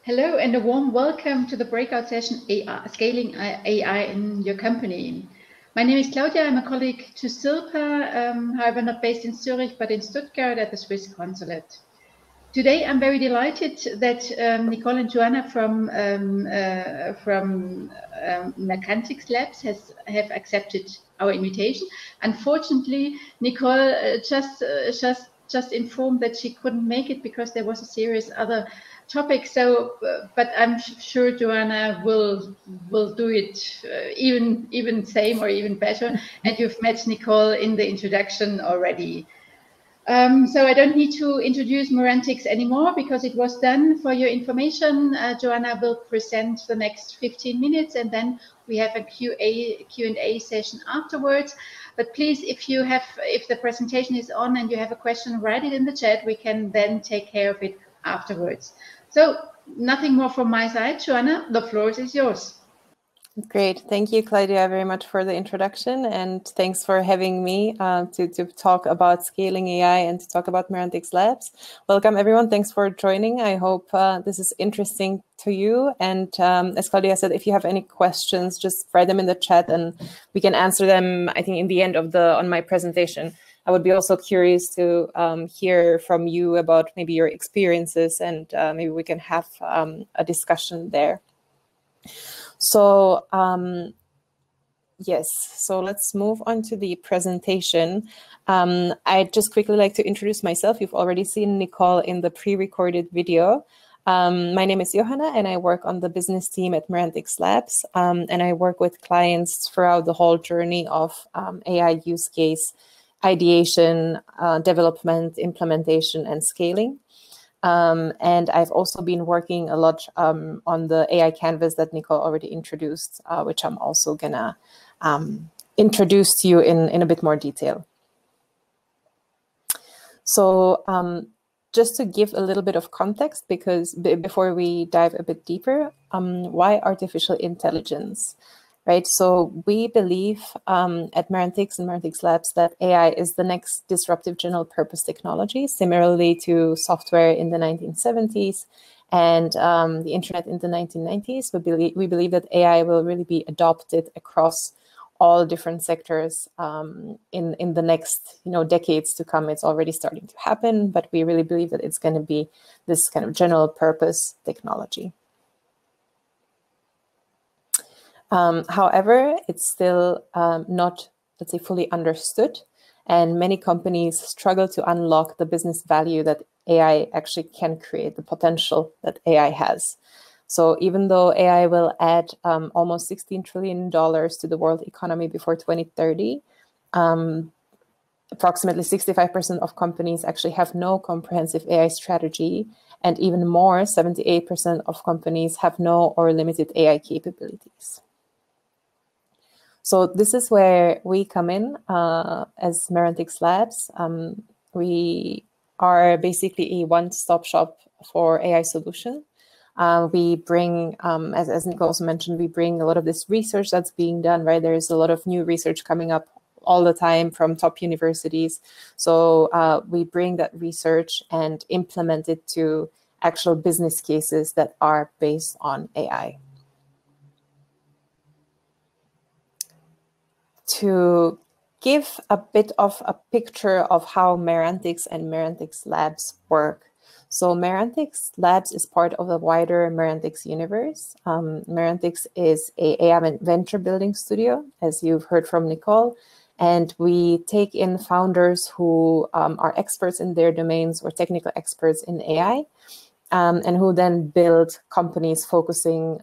Hello and a warm welcome to the breakout session Scaling AI in Your Company. My name is Claudia. I'm a colleague to Silpa, however not based in Zurich but in Stuttgart at the Swiss Consulate. Today I'm very delighted that Nicole and Joanna from Mandix Labs have accepted our invitation. Unfortunately, Nicole just informed that she couldn't make it because there was a serious other topic. So, but I'm sure Joanna will do it even same or even better. And you've met Nicole in the introduction already. So I don't need to introduce Mandix anymore because it was done. For your information, Joanna will present the next 15 minutes and then we have a Q&A session afterwards. But please, if the presentation is on and you have a question, write it in the chat. We can then take care of it afterwards. So nothing more from my side. Joanna, the floor is yours. Great. Thank you, Claudia, very much for the introduction. And thanks for having me to talk about scaling AI and to talk about Mandix Labs. Welcome, everyone. Thanks for joining. I hope this is interesting to you. And as Claudia said, if you have any questions, just write them in the chat and we can answer them, I think, in the end of on my presentation. I would be also curious to hear from you about maybe your experiences and maybe we can have a discussion there. So yes, so let's move on to the presentation. I'd just quickly like to introduce myself. You've already seen Nicole in the pre-recorded video. My name is Johanna and I work on the business team at Mandix Labs. And I work with clients throughout the whole journey of AI use case, ideation, development, implementation, and scaling. And I've also been working a lot on the AI canvas that Nicole already introduced, which I'm also gonna introduce to you in a bit more detail. So just to give a little bit of context, because before we dive a bit deeper, why artificial intelligence? Right, so we believe at Mandix and Mandix Labs that AI is the next disruptive general purpose technology, similarly to software in the 1970s and the internet in the 1990s. We believe that AI will really be adopted across all different sectors in the next decades to come. It's already starting to happen, but we really believe that it's going to be this kind of general purpose technology. However, it's still not, let's say, fully understood, and many companies struggle to unlock the business value that AI actually can create, the potential that AI has. So even though AI will add almost $16 trillion to the world economy before 2030, approximately 65% of companies actually have no comprehensive AI strategy, and even more, 78% of companies have no or limited AI capabilities. So this is where we come in as Mandix Labs. We are basically a one-stop shop for AI solution. We bring, as Nicole also mentioned, we bring a lot of this research that's being done, right? There's a lot of new research coming up all the time from top universities. So we bring that research and implement it to actual business cases that are based on AI. To give a bit of a picture of how Mandix and Mandix Labs work. So Mandix Labs is part of the wider Mandix universe. Mandix is a AI venture building studio, as you've heard from Nicole, and we take in founders who are experts in their domains or technical experts in AI, and who then build companies focusing,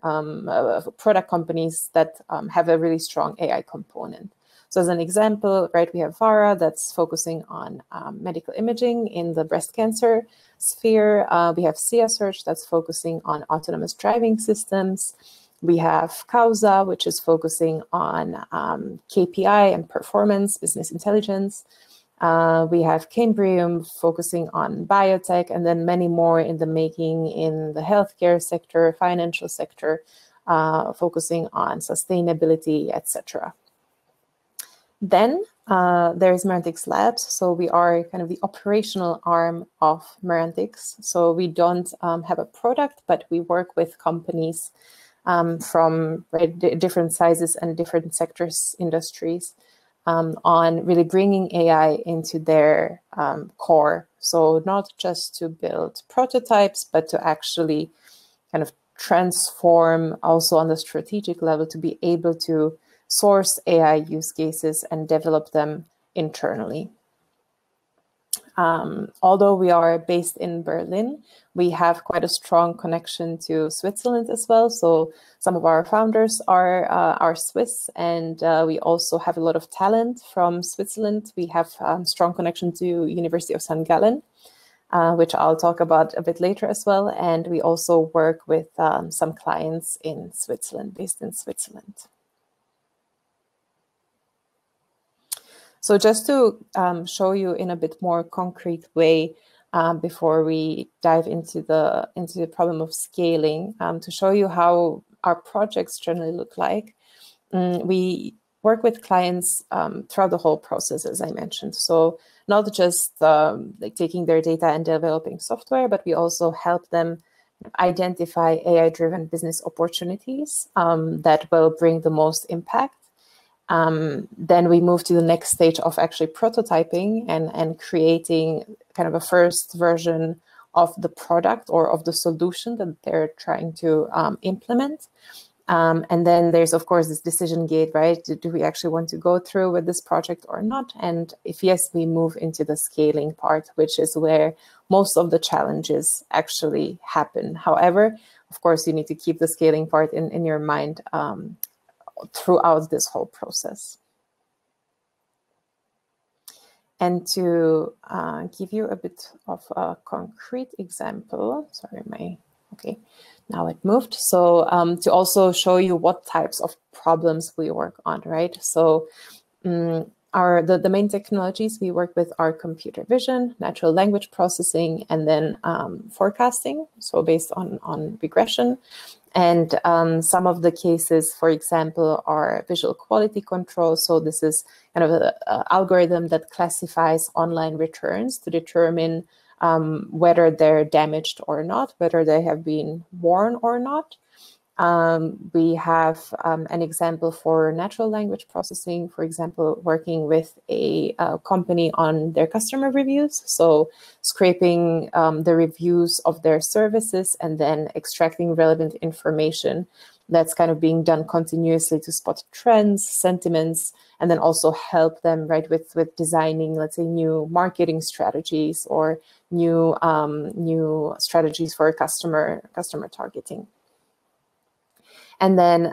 product companies that have a really strong AI component. So as an example, right, we have Vara that's focusing on medical imaging in the breast cancer sphere. We have SIA Search that's focusing on autonomous driving systems. We have Causa, which is focusing on KPI and performance, business intelligence. We have Cambrium focusing on biotech, and then many more in the making in the healthcare sector, financial sector, focusing on sustainability, etc. Then there's Mandix Labs. So we are kind of the operational arm of Mandix. So we don't have a product, but we work with companies from different sizes and different sectors, industries, on really bringing AI into their core. So not just to build prototypes, but to actually kind of transform also on the strategic level to be able to source AI use cases and develop them internally. Although we are based in Berlin, we have quite a strong connection to Switzerland as well. So some of our founders are Swiss, and we also have a lot of talent from Switzerland. We have strong connection to University of St. Gallen, which I'll talk about a bit later as well. And we also work with some clients in Switzerland, based in Switzerland. So just to show you in a bit more concrete way, before we dive into the problem of scaling, to show you how our projects generally look like, we work with clients throughout the whole process, as I mentioned. So not just like taking their data and developing software, but we also help them identify AI-driven business opportunities that will bring the most impact. Then we move to the next stage of actually prototyping and creating kind of a first version of the product or of the solution that they're trying to implement. And then there's, of course, this decision gate, right? Do we actually want to go through with this project or not? And if yes, we move into the scaling part, which is where most of the challenges actually happen. However, of course, you need to keep the scaling part in your mind throughout this whole process. And to give you a bit of a concrete example, sorry, okay, now it moved. So to also show you what types of problems we work on, right? So the main technologies we work with are computer vision, natural language processing, and then forecasting, so based on regression. And some of the cases, for example, are visual quality control. So this is kind of an algorithm that classifies online returns to determine whether they're damaged or not, whether they have been worn or not. We have an example for natural language processing, for example, working with a company on their customer reviews. So scraping the reviews of their services and then extracting relevant information that's kind of being done continuously to spot trends, sentiments, and then also help them, right, with designing, let's say, new marketing strategies or new strategies for customer targeting. And then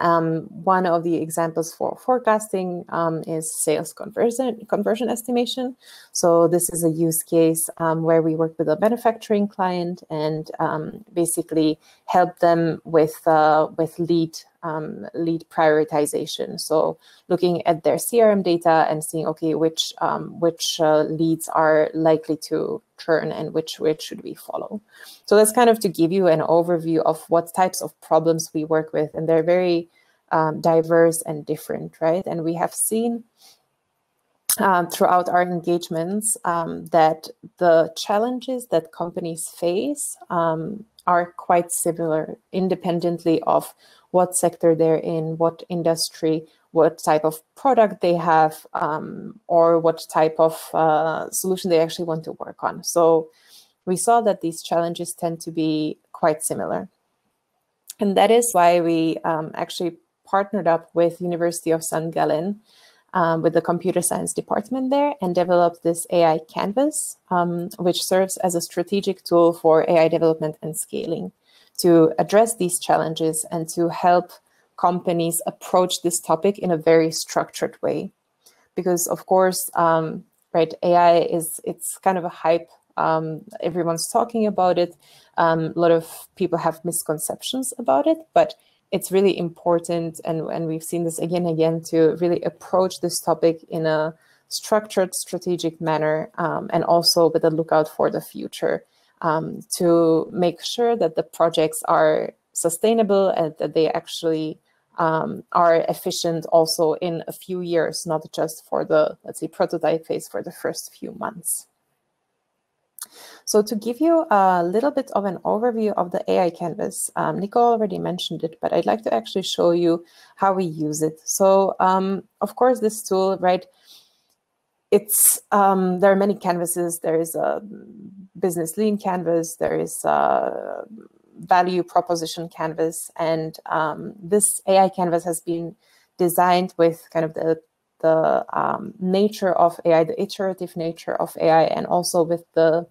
one of the examples for forecasting is sales conversion estimation. So this is a use case where we work with a manufacturing client and basically help them with lead prioritization. So looking at their CRM data and seeing, okay, which leads are likely to churn and which should we follow. So that's kind of to give you an overview of what types of problems we work with, and they're very diverse and different, right? And we have seen throughout our engagements that the challenges that companies face are quite similar, independently of what sector they're in, what industry, what type of product they have, or what type of solution they actually want to work on. So we saw that these challenges tend to be quite similar. And that is why we actually partnered up with University of St. Gallen, with the computer science department there, and developed this AI canvas, which serves as a strategic tool for AI development and scaling to address these challenges and to help companies approach this topic in a very structured way. Because of course, right, AI it's kind of a hype. Everyone's talking about it. A lot of people have misconceptions about it, but it's really important, and we've seen this again and again, to really approach this topic in a structured, strategic manner, and also with a lookout for the future, to make sure that the projects are sustainable and that they actually are efficient also in a few years, not just for the, let's say, prototype phase for the first few months. So to give you a little bit of an overview of the AI canvas, Nicole already mentioned it, but I'd like to actually show you how we use it. So of course, this tool, right, it's there are many canvases. There is a business lean canvas, there is a value proposition canvas, and this AI canvas has been designed with kind of the nature of AI, the iterative nature of AI, and also with the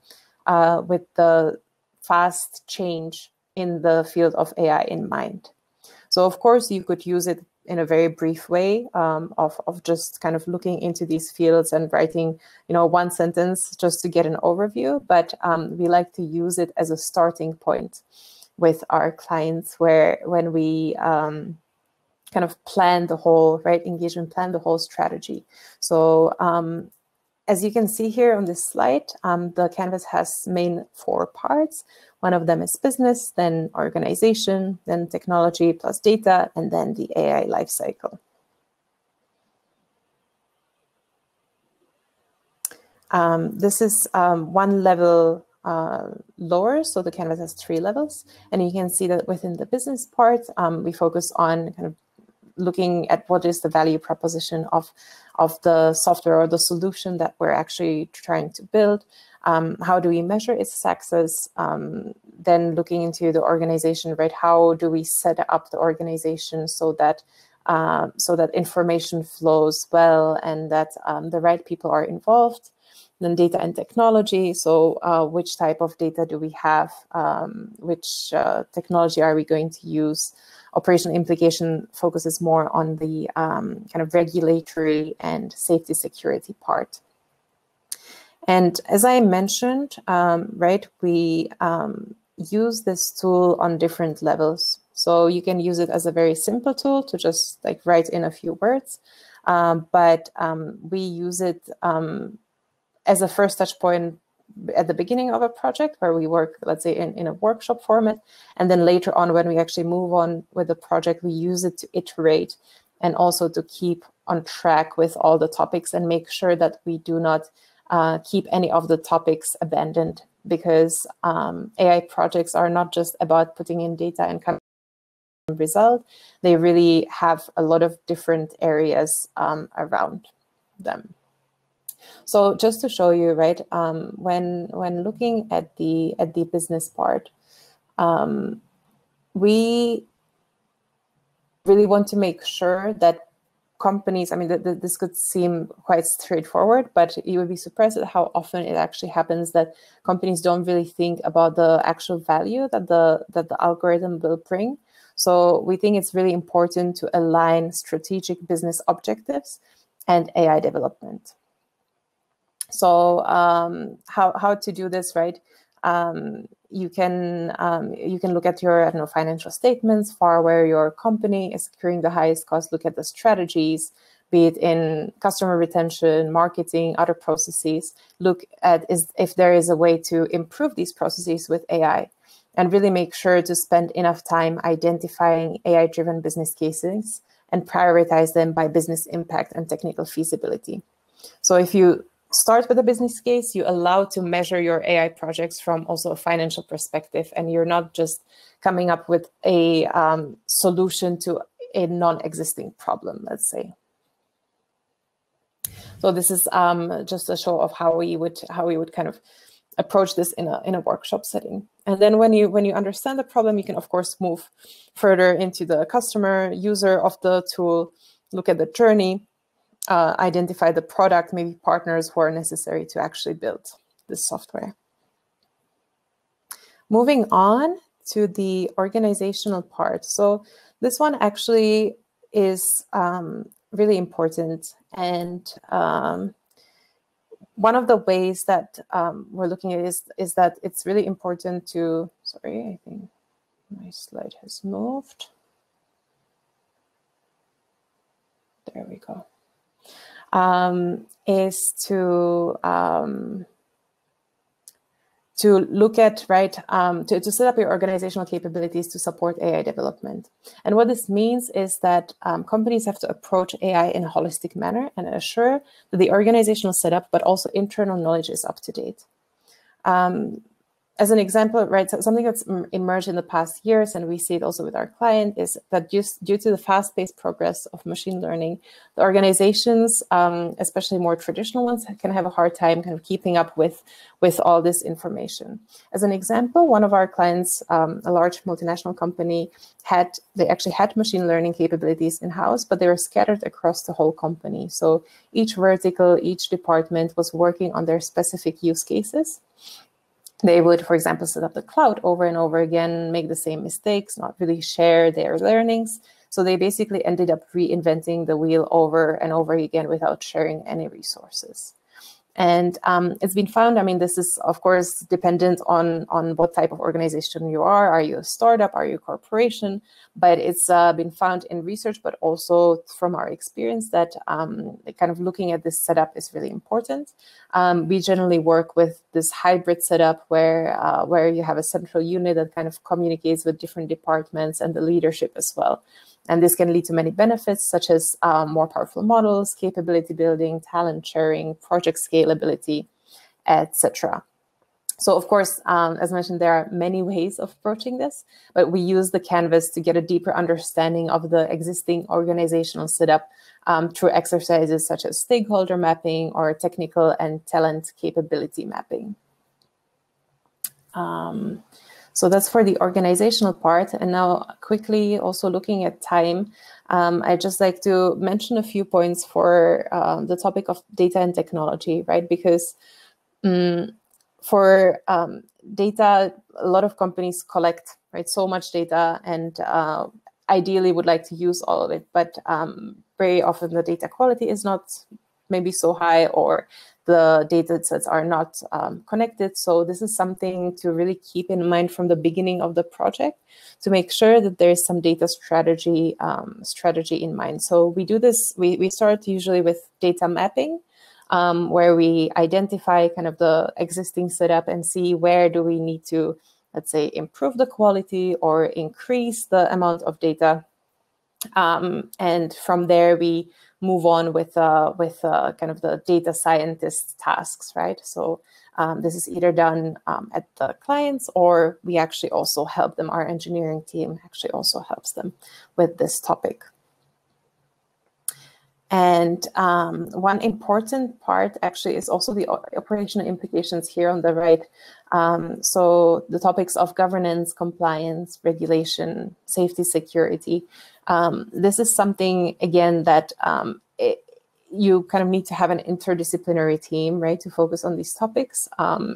fast change in the field of AI in mind. So of course you could use it in a very brief way of just kind of looking into these fields and writing, one sentence just to get an overview. But we like to use it as a starting point with our clients, when we kind of plan the whole engagement, plan the whole strategy. So as you can see here on this slide, the canvas has main 4 parts. One of them is business, then organization, then technology plus data, and then the AI lifecycle. This is 1 level lower, so the canvas has 3 levels. And you can see that within the business part, we focus on kind of looking at what is the value proposition of the software or the solution that we're actually trying to build. How do we measure its success? Then looking into the organization, right? How do we set up the organization so that information flows well and that the right people are involved? Then data and technology. So which type of data do we have? Which technology are we going to use? Operational implication focuses more on the kind of regulatory and safety security part. And as I mentioned, right, we use this tool on different levels. So you can use it as a very simple tool to just write in a few words, but we use it as a first touch point at the beginning of a project where we work, let's say, in a workshop format. And then later on, when we actually move on with the project, we use it to iterate and also to keep on track with all the topics and make sure that we do not keep any of the topics abandoned, because AI projects are not just about putting in data and coming result. They really have a lot of different areas around them. So just to show you, right, when looking at the business part, we really want to make sure that companies, I mean, this could seem quite straightforward, but you would be surprised at how often it actually happens that companies don't really think about the actual value that the algorithm will bring. So we think it's really important to align strategic business objectives and AI development. So how to do this, right? You can look at your financial statements for where your company is incurring the highest cost. Look at the strategies, be it in customer retention, marketing, other processes. Look at if there is a way to improve these processes with AI, and really make sure to spend enough time identifying AI-driven business cases and prioritize them by business impact and technical feasibility. So if you start with a business case, you allow to measure your AI projects from also a financial perspective, and you're not just coming up with a solution to a non-existing problem, let's say. So this is just a show of how we would kind of approach this in a workshop setting. And then when you understand the problem, you can of course move further into the customer user of the tool, look at the journey, identify the product, maybe partners who are necessary to actually build this software. Moving on to the organizational part. So this one actually is really important. And one of the ways that we're looking at is that it's really important to, sorry, I think my slide has moved. There we go. Is to to look at, right, to set up your organizational capabilities to support AI development. And what this means is that companies have to approach AI in a holistic manner and assure that the organizational setup, but also internal knowledge is up to date. As an example, right, so something that's emerged in the past years, and we see it also with our client, is that just due to the fast-paced progress of machine learning, the organizations, especially more traditional ones, can have a hard time kind of keeping up with all this information. As an example, one of our clients, a large multinational company, they actually had machine learning capabilities in-house, but they were scattered across the whole company. So each vertical, each department was working on their specific use cases. They would, for example, set up the cloud over and over again, make the same mistakes, not really share their learnings. So they basically ended up reinventing the wheel over and over again without sharing any resources. And it's been found, I mean, this is, of course, dependent on what type of organization you are. Are you a startup? Are you a corporation? But it's been found in research, but also from our experience that kind of looking at this setup is really important. We generally work with this hybrid setup where you have a central unit that kind of communicates with different departments and the leadership as well. And this can lead to many benefits, such as more powerful models, capability building, talent sharing, project scalability, etc. So, of course, as mentioned, there are many ways of approaching this, but we use the canvas to get a deeper understanding of the existing organizational setup through exercises such as stakeholder mapping or technical and talent capability mapping. So that's for the organizational part. And now quickly also looking at time, I'd just like to mention a few points for the topic of data and technology, right? Because for data, a lot of companies collect, right, so much data and ideally would like to use all of it, but very often the data quality is not maybe so high, or the data sets are not connected. So this is something to really keep in mind from the beginning of the project to make sure that there is some data strategy in mind. So we do this, we start usually with data mapping, where we identify kind of the existing setup and see where do we need to, let's say, improve the quality or increase the amount of data. And from there, we move on with kind of the data scientist tasks, right? So this is either done at the clients, or we actually also help them. Our engineering team actually also helps them with this topic. And one important part actually is also the operational implications here on the right. So the topics of governance, compliance, regulation, safety, security. This is something, again, that you kind of need to have an interdisciplinary team, right, to focus on these topics,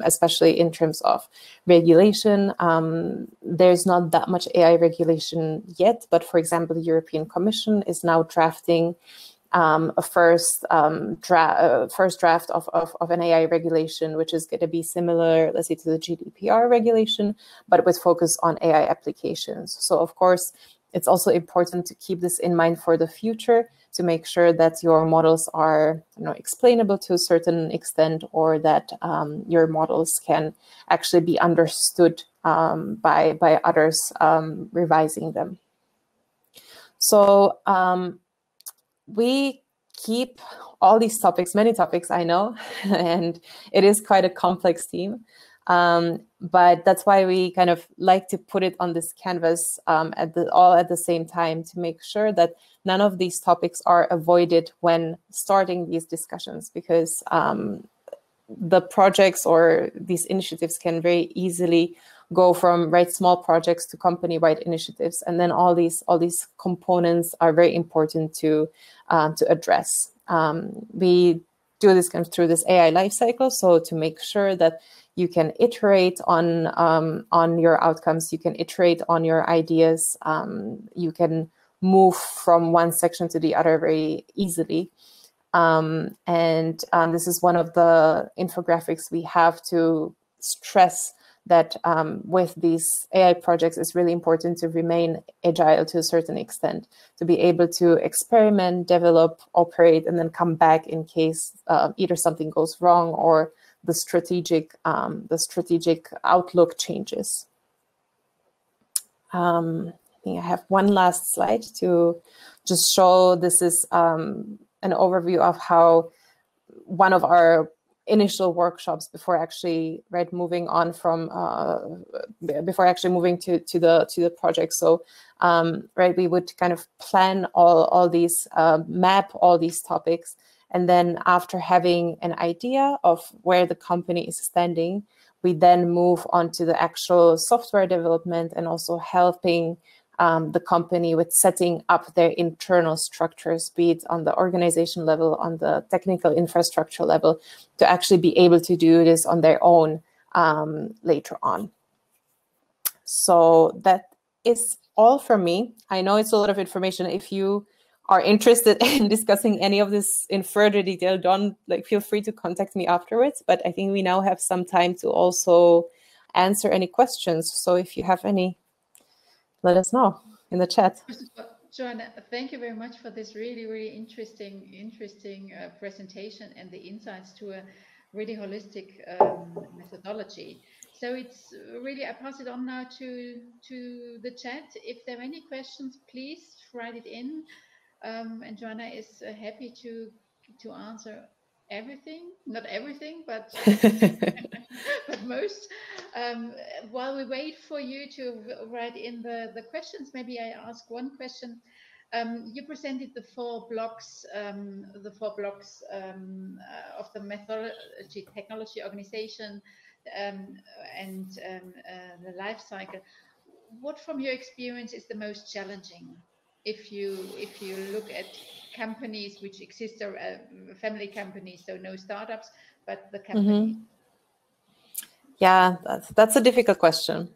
especially in terms of regulation. There's not that much AI regulation yet, but for example, the European Commission is now drafting a first draft of an AI regulation, which is going to be similar, let's say, to the GDPR regulation, but with focus on AI applications. So, of course, it's also important to keep this in mind for the future, to make sure that your models are, explainable to a certain extent, or that your models can actually be understood by others revising them. So we keep all these topics, many topics, I know, and it is quite a complex theme. But that's why we kind of like to put it on this canvas all at the same time, to make sure that none of these topics are avoided when starting these discussions, because the projects or these initiatives can very easily go from small projects to company-wide initiatives, and then all these components are very important to address. We do this kind of through this AI lifecycle, so to make sure that you can iterate on your outcomes, you can iterate on your ideas, you can move from one section to the other very easily. And this is one of the infographics we have to stress that with these AI projects, it's really important to remain agile to a certain extent, to be able to experiment, develop, operate, and then come back in case either something goes wrong or the strategic outlook changes. I think I have one last slide to just show this is an overview of how one of our initial workshops before actually moving on from before actually moving to the project. So we would kind of plan all these, map all these topics, and then after having an idea of where the company is standing, we then move on to the actual software development and also helping the company with setting up their internal structures, be it on the organization level, on the technical infrastructure level, to actually be able to do this on their own later on. So that is all from me. I know it's a lot of information. If you are interested in discussing any of this in further detail, don't feel free to contact me afterwards. But I think we now have some time to also answer any questions. So if you have any, let us know in the chat. Joanna, thank you very much for this really interesting presentation and the insights to a really holistic methodology. So it's really, I pass it on now to the chat. If there are any questions, please write it in, and Joanna is happy to answer everything, not everything, but but most. While we wait for you to write in the questions, maybe I ask one question. You presented the 4 blocks, of the methodology, technology, organization, and the life cycle. What, from your experience, is the most challenging? If you look at companies which exist, or family companies, so no startups, but the companies. Yeah, that's a difficult question,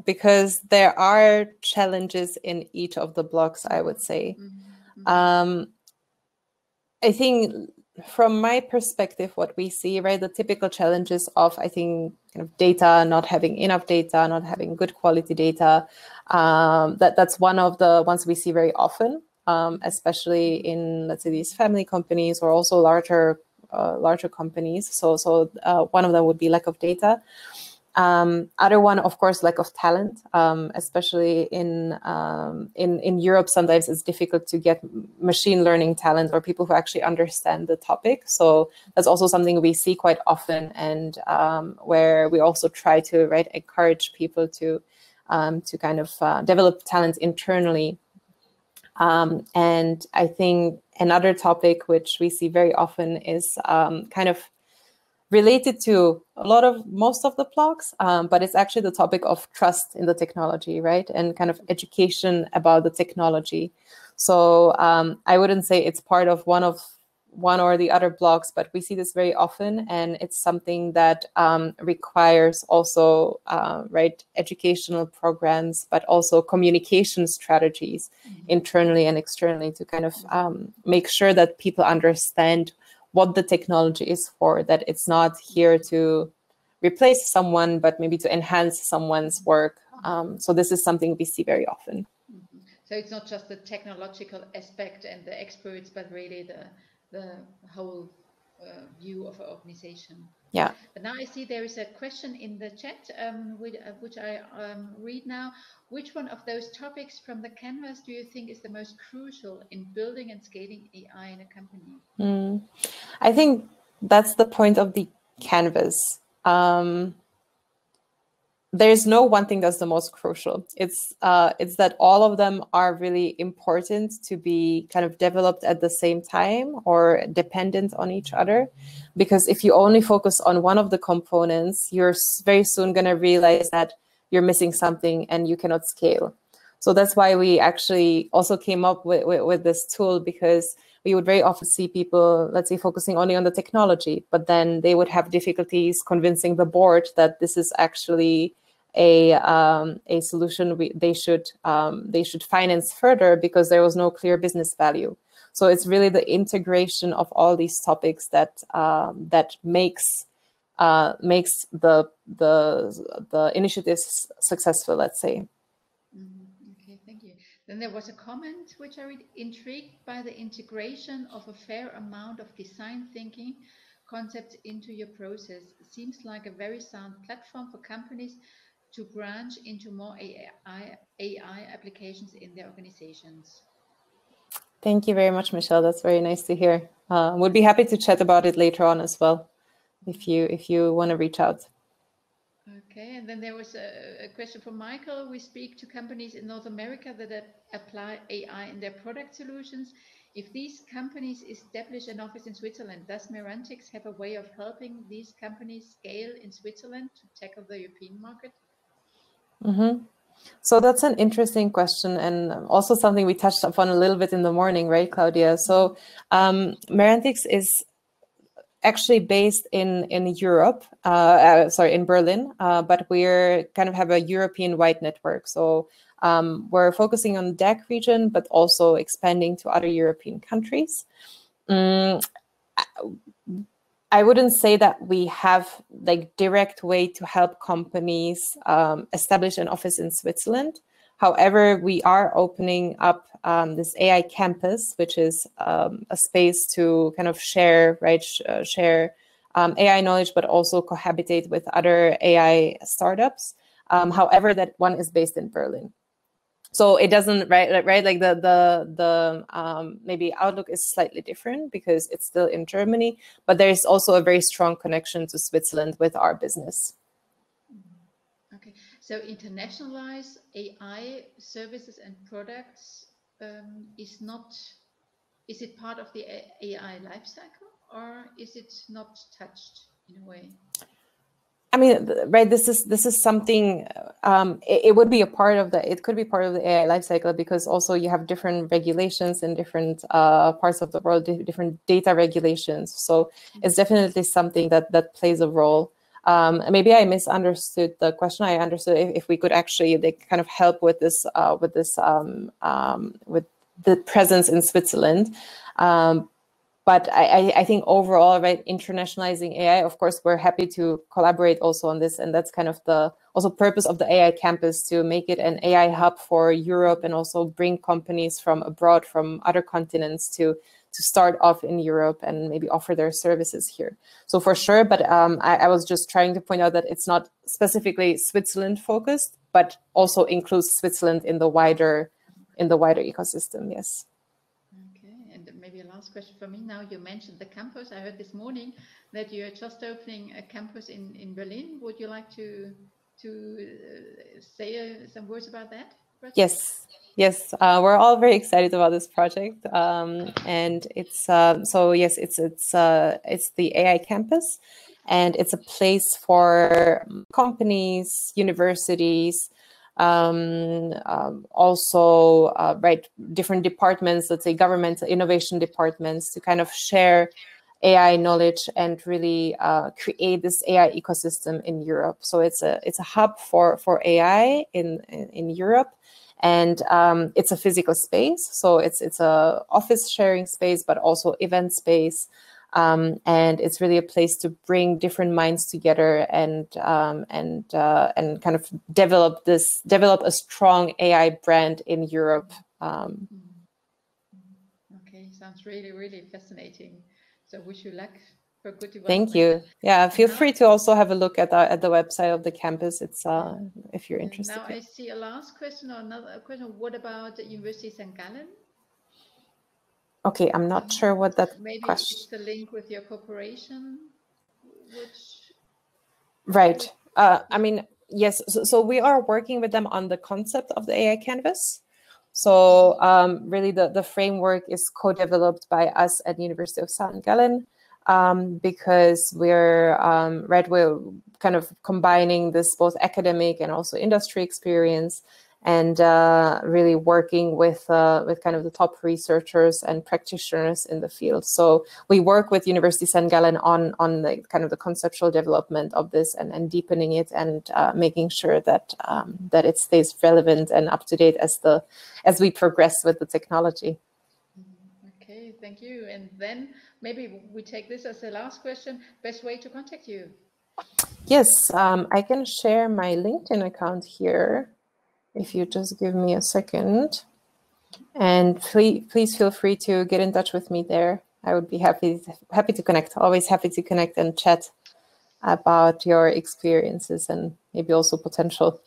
because there are challenges in each of the blocks, I would say. I think from my perspective, what we see, the typical challenges of, I think, kind of data, not having enough data, not having good quality data, that's one of the ones we see very often, especially in, let's say, these family companies or also larger companies. So one of them would be lack of data. Other one, of course, lack of talent, especially in Europe. Sometimes it's difficult to get machine learning talent or people who actually understand the topic. So that's also something we see quite often, and where we also try to encourage people to kind of develop talent internally. And I think another topic which we see very often is kind of related to most of the blogs, but it's actually the topic of trust in the technology, and kind of education about the technology. So I wouldn't say it's part of one or the other blogs, but we see this very often, and it's something that requires also educational programs, but also communication strategies internally and externally to kind of make sure that people understand what the technology is for, that it's not here to replace someone, but maybe to enhance someone's work. So this is something we see very often. So it's not just the technological aspect and the experts, but really the whole view of an organization. Yeah. But now I see there is a question in the chat, which I read now. Which one of those topics from the canvas do you think is the most crucial in building and scaling AI in a company? I think that's the point of the canvas. There's no one thing that's the most crucial. It's that all of them are really important to be kind of developed at the same time or dependent on each other. Because if you only focus on one of the components, you're very soon going to realize that you're missing something and you cannot scale. So that's why we actually also came up with this tool, because we would very often see people, let's say, focusing only on the technology, but then they would have difficulties convincing the board that this is actually a solution they should finance further, because there was no clear business value. So it's really the integration of all these topics that makes the initiatives successful, let's say. Okay, thank you. Then there was a comment which I read: intrigued by the integration of a fair amount of design thinking, concepts into your process. It seems like a very sound platform for companies to branch into more AI applications in their organizations. Thank you very much, Michelle. That's very nice to hear. Would be happy to chat about it later on as well, if you want to reach out. Okay, and then there was a question from Michael. We speak to companies in North America that apply AI in their product solutions. If these companies establish an office in Switzerland, does Merantix have a way of helping these companies scale in Switzerland to tackle the European market? Mm-hmm. So that's an interesting question, and also something we touched upon a little bit in the morning, right, Claudia? So Merantix is actually based in Europe, in Berlin, but we're kind of have a European-wide network. So we're focusing on the DACH region, but also expanding to other European countries. I wouldn't say that we have like direct way to help companies establish an office in Switzerland. However, we are opening up this AI campus, which is a space to kind of share AI knowledge, but also cohabitate with other AI startups. However, that one is based in Berlin. So it doesn't, right? Like the maybe outlook is slightly different because it's still in Germany, but there is also a very strong connection to Switzerland with our business. Okay, so internationalize AI services and products is it part of the AI lifecycle, or is it not touched in a way? I mean, right, this is something, it would be a part of it could be part of the AI lifecycle, because also you have different regulations in different parts of the world, different data regulations. So it's definitely something that plays a role. Maybe I misunderstood the question. I understood if we could actually kind of help with this, with the presence in Switzerland. But I think overall, right, internationalizing AI, of course, we're happy to collaborate also on this. And that's kind of the also purpose of the AI campus, to make it an AI hub for Europe and also bring companies from abroad, from other continents to start off in Europe and maybe offer their services here. So for sure, but I was just trying to point out that it's not specifically Switzerland focused, but also includes Switzerland in the wider ecosystem, yes. Maybe a last question for me now. You mentioned the campus. I heard this morning that you're just opening a campus in Berlin. Would you like to say some words about that project? Yes, we're all very excited about this project, and it's so yes, it's the AI campus, and it's a place for companies, universities, also different departments, let's say government innovation departments, to kind of share AI knowledge and really create this AI ecosystem in Europe. So it's a hub for AI in Europe, and it's a physical space. So it's a office sharing space, but also event space. And it's really a place to bring different minds together and kind of develop a strong AI brand in Europe. Okay, sounds really, really fascinating. So wish you luck for good development. Thank you. Yeah, feel free to also have a look at the website of the campus. It's if you're interested. Now I see a last question or another question. What about the University of St. Gallen? Okay, I'm not sure what that maybe question. it's the link with your corporation, which right. I mean, yes. So we are working with them on the concept of the AI canvas. So really, the framework is co-developed by us at the University of St. Gallen, because we're kind of combining this both academic and also industry experience, and really working with kind of the top researchers and practitioners in the field. So we work with University of St. Gallen on the kind of the conceptual development of this, and deepening it, and making sure that that it stays relevant and up to date as we progress with the technology. Okay, thank you. And then maybe we take this as the last question. Best way to contact you? Yes, I can share my LinkedIn account here, if you just give me a second. And please feel free to get in touch with me there. I would be happy to connect. Always happy to connect and chat about your experiences and maybe also potential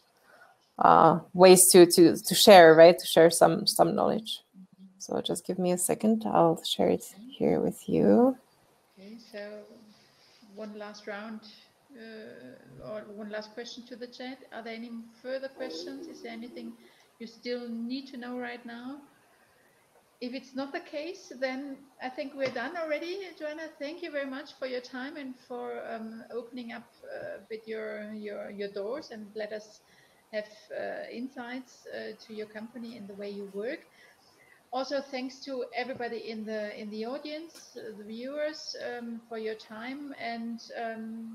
ways to share, right? To share some knowledge. So just give me a second. I'll share it here with you. Okay, so one last round or one last question to the chat. Are there any further questions? Is there anything you still need to know right now? If it's not the case, then I think we're done already. Joanna, thank you very much for your time and for opening up with your doors and let us have insights to your company and the way you work. Also, thanks to everybody in the audience, the viewers, for your time. And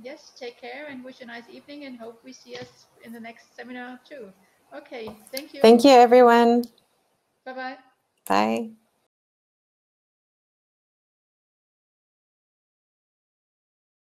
yes, take care and wish a nice evening and hope we see us in the next seminar too. Okay, thank you. Thank you, everyone. Bye-bye. Bye.